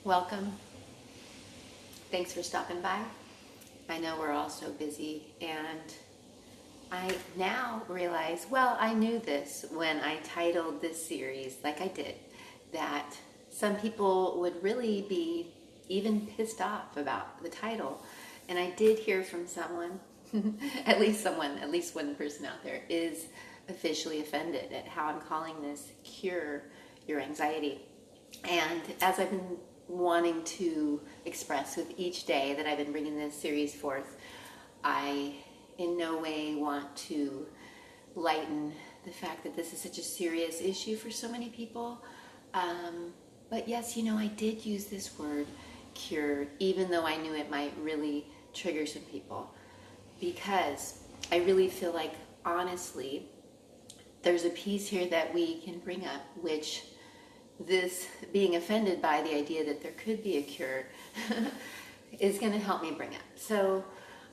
Welcome. Thanks for stopping by. I know we're all so busy, and I now realize, well, I knew this when I titled this series like I did, that some people would really be even pissed off about the title. And I did hear from someone, at least one person out there is officially offended at how I'm calling this Cure Your Anxiety. And as I've been wanting to express with each day that I've been bringing this series forth, I in no way want to lighten the fact that this is such a serious issue for so many people. But yes, I did use this word cure, even though I knew it might really trigger some people, because I really feel like, honestly, there's a piece here that we can bring up, which this being offended by the idea that there could be a cure is going to help me bring up. So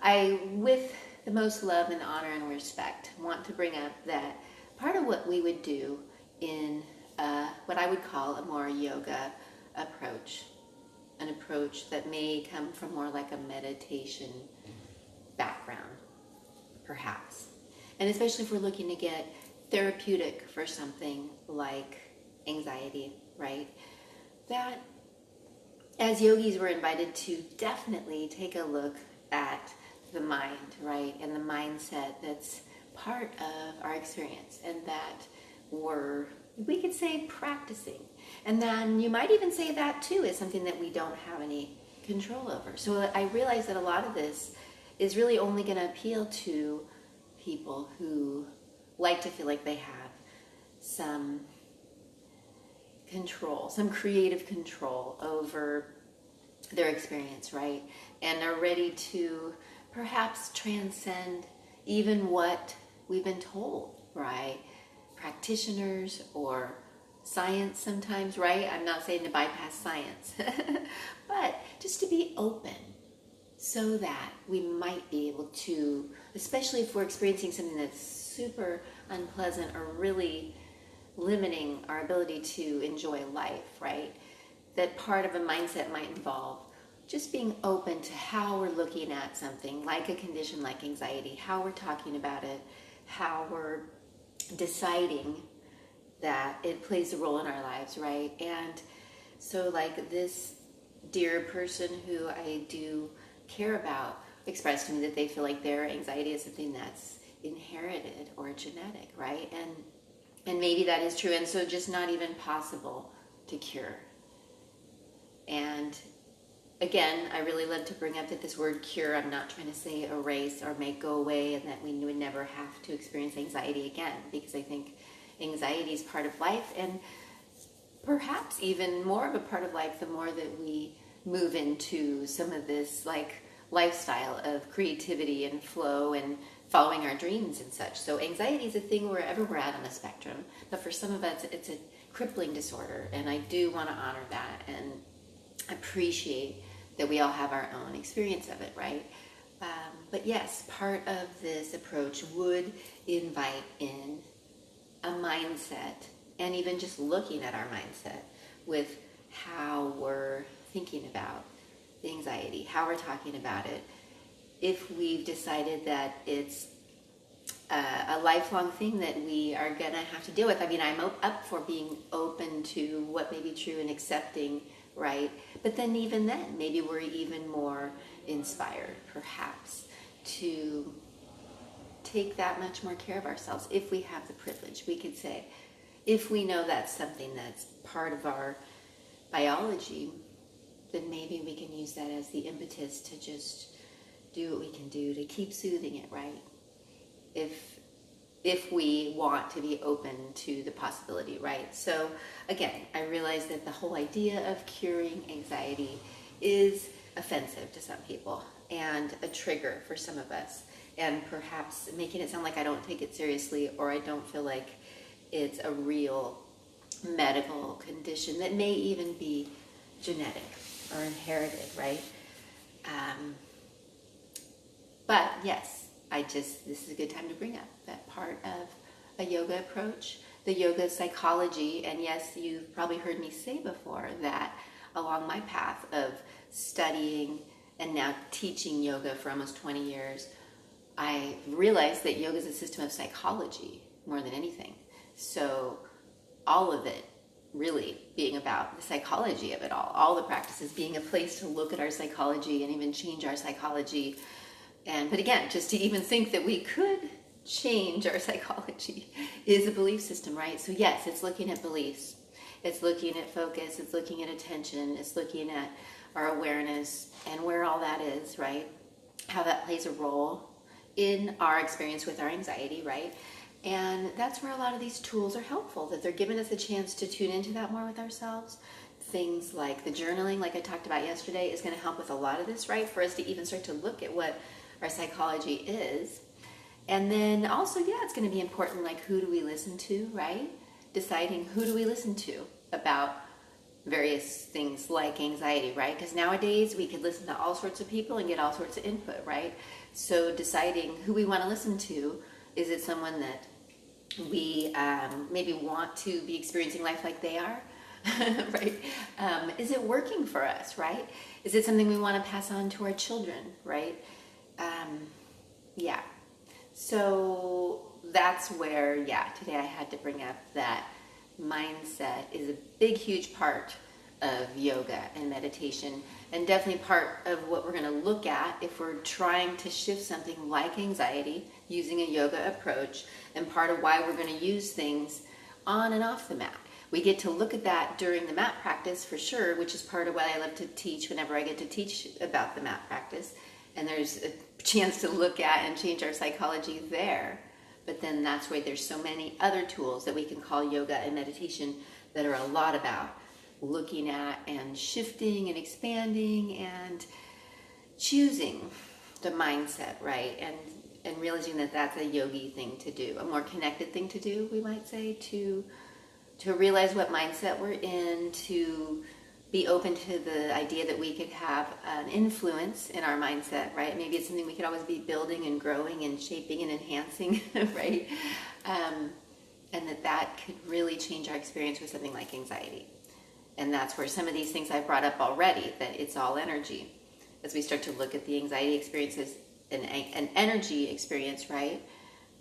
I, with the most love and honor and respect, want to bring up that part of what we would do in what I would call a more yoga approach, an approach that may come from more like a meditation background, perhaps. And especially if we're looking to get therapeutic for something like anxiety, right? That as yogis, we're invited to definitely take a look at the mind, right? And the mindset that's part of our experience, and that we could say, practicing. And then you might even say that too is something that we don't have any control over. So I realize that a lot of this is really only going to appeal to people who like to feel like they have some control, some creative control over their experience, right? And are ready to perhaps transcend even what we've been told, right? Practitioners or science sometimes, right? I'm not saying to bypass science, but just to be open so that we might be able to, especially if we're experiencing something that's super unpleasant or really limiting our ability to enjoy life, right? That part of a mindset might involve just being open to how we're looking at something like a condition like anxiety, how we're talking about it, how we're deciding that it plays a role in our lives, right? And so, like, this dear person who I do care about expressed to me that they feel like their anxiety is something that's inherited or genetic, right? And maybe that is true, and so just not even possible to cure. And again, I really love to bring up that this word cure, I'm not trying to say erase or make go away, and that we would never have to experience anxiety again, because I think anxiety is part of life, and perhaps even more of a part of life the more that we move into some of this like lifestyle of creativity and flow and following our dreams and such. So anxiety is a thing wherever we're at on the spectrum, but for some of us it's a crippling disorder, and I do want to honor that and appreciate that we all have our own experience of it, right? But yes, part of this approach would invite in a mindset, and even just looking at our mindset with how we're thinking about the anxiety, how we're talking about it. If we've decided that it's a lifelong thing that we are going to have to deal with. I mean, I'm up for being open to what may be true and accepting, right? But then even then, maybe we're even more inspired, perhaps, to take that much more care of ourselves if we have the privilege. We could say, if we know that's something that's part of our biology, then maybe we can use that as the impetus to just do what we can do to keep soothing it, right? If we want to be open to the possibility, right? So again, I realize that the whole idea of curing anxiety is offensive to some people and a trigger for some of us, and perhaps making it sound like I don't take it seriously, or I don't feel like it's a real medical condition that may even be genetic or inherited, right? But yes, this is a good time to bring up that part of a yoga approach, the yoga psychology. And yes, you've probably heard me say before that along my path of studying and now teaching yoga for almost 20 years, I realized that yoga is a system of psychology more than anything. So all of it really being about the psychology of it all the practices being a place to look at our psychology and even change our psychology. But again, just to even think that we could change our psychology is a belief system, right? So yes, it's looking at beliefs. It's looking at focus. It's looking at attention. It's looking at our awareness and where all that is, right? How that plays a role in our experience with our anxiety, right? And that's where a lot of these tools are helpful, that they're giving us a chance to tune into that more with ourselves. Things like the journaling, like I talked about yesterday, is going to help with a lot of this, right? For us to even start to look at what our psychology is. And then also, yeah, it's going to be important, like who do we listen to, right? Deciding who do we listen to about various things like anxiety, right? Because nowadays we could listen to all sorts of people and get all sorts of input, right? So deciding who we want to listen to, is it someone that we maybe want to be experiencing life like they are, right? Is it working for us, right? Is it something we want to pass on to our children, right? Yeah. So that's where, yeah, today I had to bring up that mindset is a big, huge part of yoga and meditation, and definitely part of what we're going to look at if we're trying to shift something like anxiety using a yoga approach, and part of why we're going to use things on and off the mat. We get to look at that during the mat practice for sure, which is part of what I love to teach whenever I get to teach about the mat practice, and there's a chance to look at and change our psychology there. But then that's why there's so many other tools that we can call yoga and meditation that are a lot about looking at and shifting and expanding and choosing the mindset, right? And realizing that that's a yogi thing to do, a more connected thing to do, we might say, to realize what mindset we're in, to be open to the idea that we could have an influence in our mindset, right? Maybe it's something we could always be building and growing and shaping and enhancing, right? And that could really change our experience with something like anxiety. And that's where some of these things I brought up already, that it's all energy. As we start to look at the anxiety experience as an energy experience, right?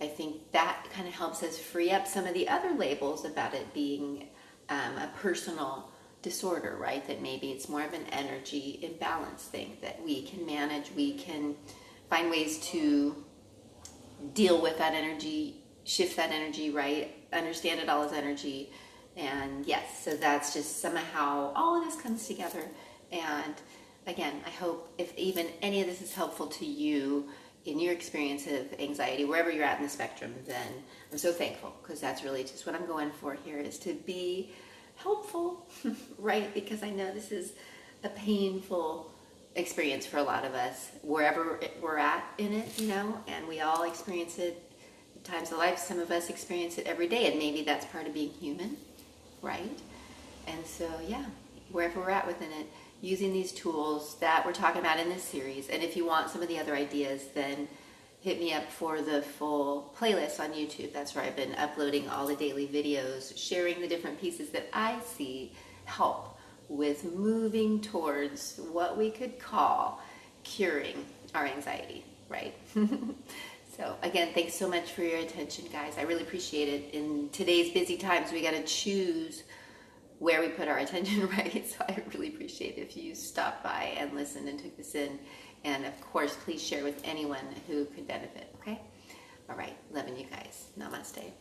I think that kind of helps us free up some of the other labels about it being a personal disorder, right? That maybe it's more of an energy imbalance thing that we can manage. We can find ways to deal with that energy, shift that energy, right? Understand it all as energy. And yes, so that's just somehow all of this comes together. And again, I hope if even any of this is helpful to you in your experience of anxiety, wherever you're at in the spectrum, then I'm so thankful, because that's really just what I'm going for here, is to be helpful, right? Because I know this is a painful experience for a lot of us, wherever we're at in it, you know, and we all experience it at times of life. Some of us experience it every day, and maybe that's part of being human, right? And so, yeah, wherever we're at within it, using these tools that we're talking about in this series. And if you want some of the other ideas, then hit me up for the full playlist on YouTube. That's where I've been uploading all the daily videos, sharing the different pieces that I see help with moving towards what we could call curing our anxiety, right? So again, thanks so much for your attention, guys. I really appreciate it. In today's busy times, we got to choose where we put our attention, right? So I really appreciate it if you stopped by and listened and took this in. And of course, please share with anyone who could benefit, okay? All right, loving you guys. Namaste.